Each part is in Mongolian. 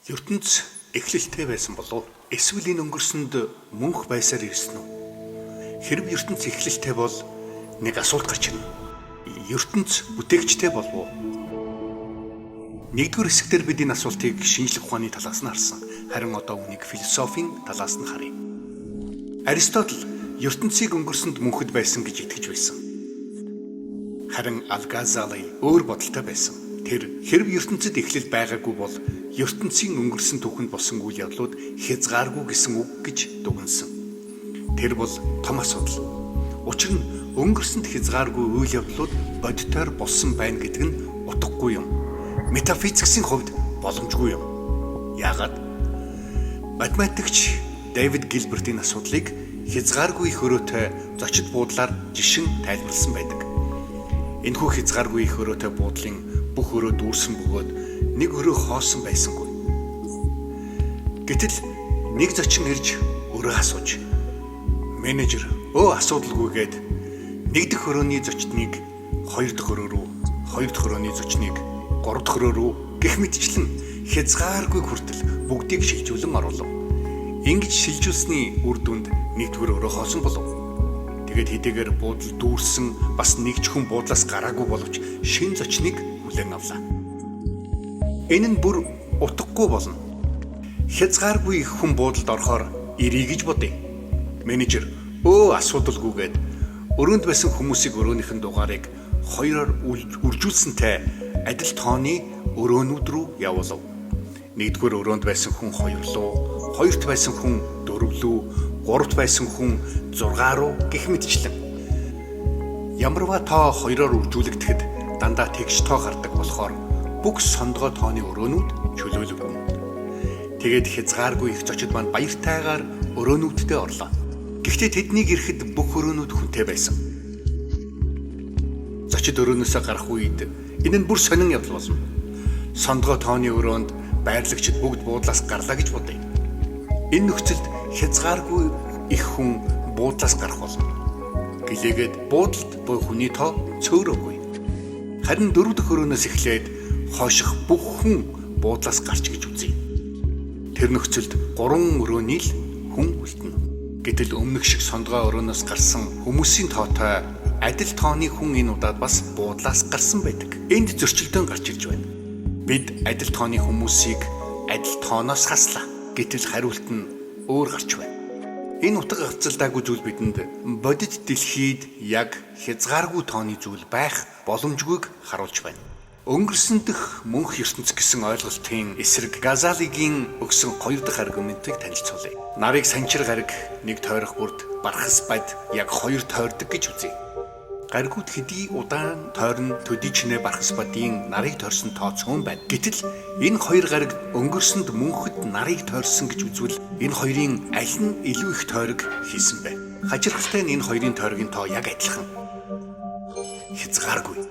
ертөнц эхлэлтэй байсан болов эсвэл энэ өнгөрсөнд мөнх байсаар ирсэн үү? Хэрв ертөнц эхлэлтэй бол нэг асуулт гарч ирнэ. ертөнц бүтээгчтэй болов уу? Нэгдүгээр хэсгээр бид энэ асуултыг шинжлэх ухааны талаас нь харсан. Харин одоо үнийг философийн талаас нь харъя. Аристотель ертөнцийг өнгөрсөнд мөнхөд байсан гэж итгэж байсан. Харин Алгазали өөр бодолтой байсан. Тэр хэрв ертөнцид эхлэл байгаагүй бол ертөнцийн өнгөрсөн түүхэнд болсон үйл явдлууд хязгааргүй гэсэн үг гэж дүгнсэн. Тэр бол том асуудал. Учир нь өнгөрсөнд хязгааргүй үйл явдлууд бодитоор болсон байна гэдэг нь утгагүй юм. Метафизиксийн хувьд боломжгүй юм. Яагаад? Математикч Дэвид Гилбертийн асуудлыг хязгааргүй их өрөөтэй зочид буудлаар жишин тайлбарласан байдаг. Энэхүү хязгааргүй их өрөөтэй буудлын бүх өрөө дүүрсэн бөгөөд нэг өрөө хоосон байсангүй. Гэтэл нэг зочин ирж өрөө асууж, менежер асуудалгүйгээд нэг дэх өрөөний зочдыг хоёр дахь өрөө рүү, хоёр дахь өрөөний зочныг гурав дахь өрөө рүү гэх мэтчлэн хязгааргүй хүртэл бүгдийг шилжүүлэн оруулав. Ингэж шилжүүлсний үр дүнд нэгдүгээр өрөө хоосон болов. Тэгээд хэдийгээр буудал дүүрсэн бас нэг ч хүн буудлаас гараагүй боловч шин зочныг хүлээн авлаа. Энэ нь бүр утгагүй болно. Хязгааргүй их хүн буудалд орохоор ирье гэж бодъё. Менежер асуудалгүйгээд өрөөнд байсан хүмүүсийг өрөөнийх нь дугаарыг хоёроор үржүүлсэнтэй адил тооны өрөөнүүд рүү явуулав. Нэгдүгээр өрөөнд байсан хүн 2 руу, хоёрт байсан хүн 4 рүү, гуравт байсан хүн 6 руу гэх мэтчлэн. Ямарваа тоо 2-оор үржүүлэгдэхэд дандаа тэгш тоо гардаг болохоор бүх сондгоо тооны өрөөнүүд чөлөөлөгдөнө. Тэгээд хязгааргүй их зочид маань баяртайгаар өрөөнүүддээ орлоо. Гэхдээ тэднийг ирэхэд бүх өрөөнүүд хүнтэй байсан. Зочид өрөөнөөсөө гарах үед энэ нь бүр сонин явдал болно. Сондгоо тооны өрөөнд байрлагчид бүгд буудлаас гарлаа гэж бодъё. Энэ нөхцөлд хязгааргүй их хүн буудлаас гарах болно. Гэлээгээд буудалд буй хүний тоо цөөрөөгүй. Харин 4 дахь өрөөнөөс эхлээд хойших бүх хүн буудлаас гарч гэж үзье. Тэр нөхцөлд 3 өрөөний л хүн үлдэнэ. Гэтэл өмнөх шиг сондгоо өрөөнөөс гарсан хүмүүсийн тоотой адил тооны хүн энэ удаад бас буудлаас гарсан байдаг. Энд зөрчилдөөн гарч ирж байна. Бид адил тооны хүмүүсийг адил тооноос хаслаа. Гэтэл хариулт нь өөр гарч байна. Энэ утга гацалдаагүй зүйл бидэнд бодит дэлхийд яг хязгааргүй тооны зүйл байх боломжгүйг харуулж байна. Өнгөрсөн дэх мөнх ертөнц гэсэн ойлголтын эсрэг Газалигийн өгсөн 2 дахь аргументыг танилцуулъя. Нарыг санчир гариг нэг тойрох бүрд бархас бад яг 2 тойрдог гэж үзье. Гаригууд хэдий удаан тойрон төдий чинээ бархас бадын нарыг тойрсон тоо цөөн байна. Гэтэл энэ 2 гариг өнгөрсөнд мөнхөд нарыг тойрсон гэж үзвэл энэ хоёрын аль нь илүү их тойрог хийсэн бэ? Хачирхалтай нь энэ хоёрын тойргийн тоо яг адилхан. Хязгааргүй.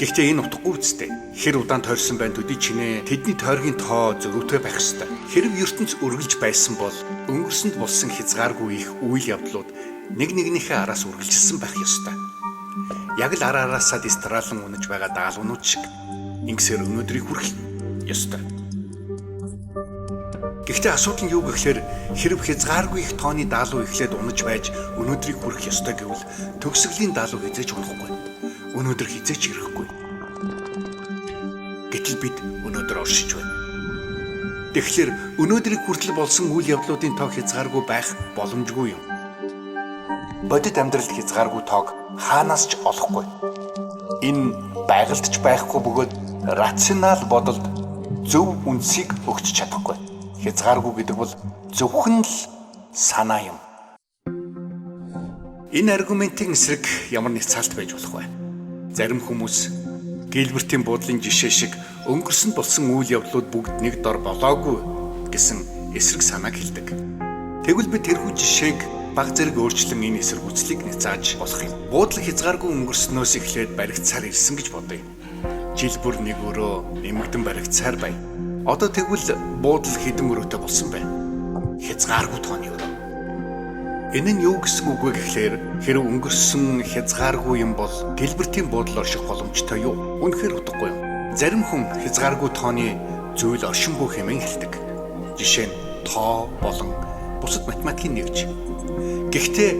Гэхдээ энэ утгагүй үстэй. Хэр удаан тойрсон байна төдий чинээ тэдний тойргийн тоо зөрүүтэй байх ёстой. Хэрв ертөнц үргэлж байсан бол өнгөрсөнд болсон хязгааргүй их үйл явдлууд нэг нэгнийхээ араас үргэлжилсэн байх ёстой. Яг л араасаа дистралан унаж байгаа даалгаврууд шиг ингэсээр өнөөдрийг хүрэх ёстой. Гэхдээ асуудал нь юу гэхээр хэрв хязгааргүй их тооны даалгав эхлээд унаж байж өнөөдрийг хүрэх ёстой гэвэл төгсгөлийн даалгав хязгаарч унахгүй. Өнөөдөр хязгаарч ирэхгүй. Гэтэл бид өнөөдөр оршиж байна. Тэгэхээр өнөөдрийг хүртэл болсон үйл явдлуудын тоо хязгааргүй байх боломжгүй юм. Бодит амьдралд хязгааргүй тоог хаанаас ч олохгүй. Энэ байгальдч байхгүй бөгөөд рационал бодолд зөв үндсийг өгч чадахгүй. Хязгааргүй гэдэг бол зөвхөн л санаа юм. Энэ аргументын эсрэг ямар няцаалт байж болох вэ? Зарим хүмүүс Гилбертийн буудлын жишээ шиг өнгөрсөнд болсон үйл явдлууд бүгд нэг дор болоогүй гэсэн эсрэг санааг хэлдэг. Тэгвэл би тэрхүү жишээг баг зэрэг өөрчлөн энэ эсэргүүцлийг няцааж болох юм. Буудлын хязгааргүй өнгөрснөөс эхлээд баригдсаар ирсэн гэж бодъё. Жил бүр нэг өрөө нэмэгдэн баригдсаар бай. Одоо тэгвэл буудал хэдэн өрөөтэй болсон бэ? Хязгааргүй тооны өрөө. Энэ нь юу гэсэн үг вэ гэхээр хэрэг өнгөрсөн хязгааргүй юм бол Гилбертийн буудлаар орших боломжтой юу? Үнэхээр утгагүй юм. Зарим хүн хязгааргүй тооны зүйл оршин буй хэмээн хэлдэг. Жишээ нь тоо болон бусад математикийн нэгж. Гэхдээ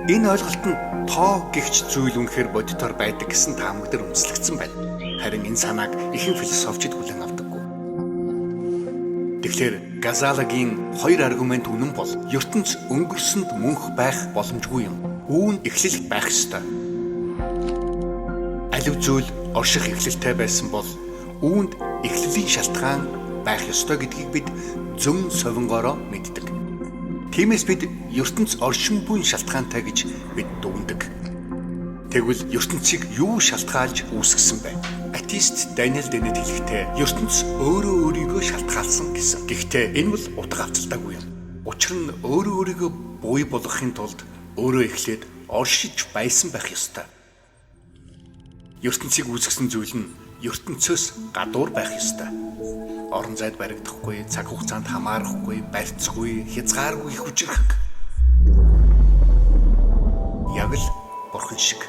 энэ ойлголт нь тоо гэгч зүйл үнэхээр бодитоор байдаг гэсэн таамаг дээр үндэслэгдсэн байна. Харин энэ санааг ихэнх философчид хүлээн авдаггүй. Тэгэхээр Газалагийн хоёр аргумент үнэн бол ертөнц өнгөрсөнд мөнх байх боломжгүй юм. Үүн эхлэл байх ёстой. Алив зүйл орших эхлэлтэй байсан бол үүнд эхлэлийн шалтгаан байх ёстой гэдгийг бид зөн совингоороо мэддэг. Тиймээс бид ертөнц оршин буйн шалтгаантай гэж бид дүгнэдэг. Тэгвэл ертөнцийг юу шалтгаалж үүсгэсэн бэ? Атеист Даниэл Денет хэлэхдээ ертөнц өөрөө өөрийгөө шалтгаалсан гэсэн. Гэхдээ энэ бол утга авцалтаагүй юм. Учир нь өөрөө өөрийгөө буй болгохын тулд өөрөө эхлээд оршиж байсан байх ёстой. ертөнцийг үүсгэсэн зүйл нь ертөнцөөс гадуур байх ёстой. Орон зайд баригдахгүй, цаг хугацаанд хамаарахгүй, барьцгүй, хязгааргүй хүчрэх. Яг л бурхан шиг.